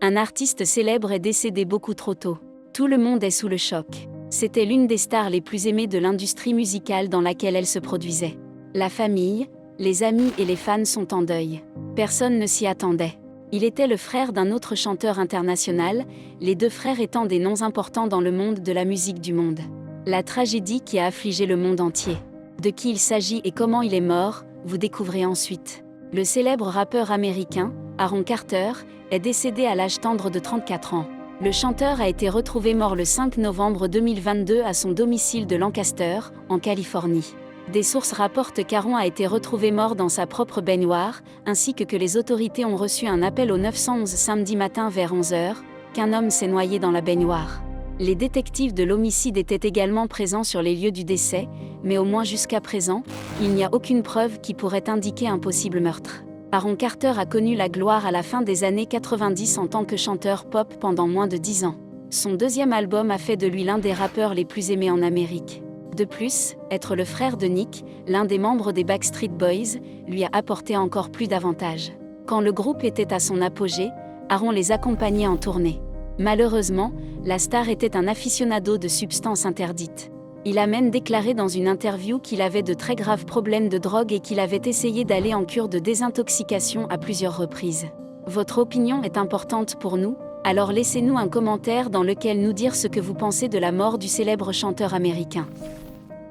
Un artiste célèbre est décédé beaucoup trop tôt. Tout le monde est sous le choc. C'était l'une des stars les plus aimées de l'industrie musicale dans laquelle elle se produisait. La famille, les amis et les fans sont en deuil. Personne ne s'y attendait. Il était le frère d'un autre chanteur international, les deux frères étant des noms importants dans le monde de la musique du monde. La tragédie qui a affligé le monde entier. De qui il s'agit et comment il est mort, vous découvrez ensuite. Le célèbre rappeur américain, Aaron Carter, est décédé à l'âge tendre de 34 ans. Le chanteur a été retrouvé mort le 5 novembre 2022 à son domicile de Lancaster, en Californie. Des sources rapportent qu'Aaron a été retrouvé mort dans sa propre baignoire, ainsi que les autorités ont reçu un appel au 911 samedi matin vers 11 h, qu'un homme s'est noyé dans la baignoire. Les détectives de l'homicide étaient également présents sur les lieux du décès, mais au moins jusqu'à présent, il n'y a aucune preuve qui pourrait indiquer un possible meurtre. Aaron Carter a connu la gloire à la fin des années 90 en tant que chanteur pop pendant moins de 10 ans. Son deuxième album a fait de lui l'un des rappeurs les plus aimés en Amérique. De plus, être le frère de Nick, l'un des membres des Backstreet Boys, lui a apporté encore plus d'avantages. Quand le groupe était à son apogée, Aaron les accompagnait en tournée. Malheureusement, la star était un aficionado de substances interdites. Il a même déclaré dans une interview qu'il avait de très graves problèmes de drogue et qu'il avait essayé d'aller en cure de désintoxication à plusieurs reprises. Votre opinion est importante pour nous, alors laissez-nous un commentaire dans lequel nous dire ce que vous pensez de la mort du célèbre chanteur américain.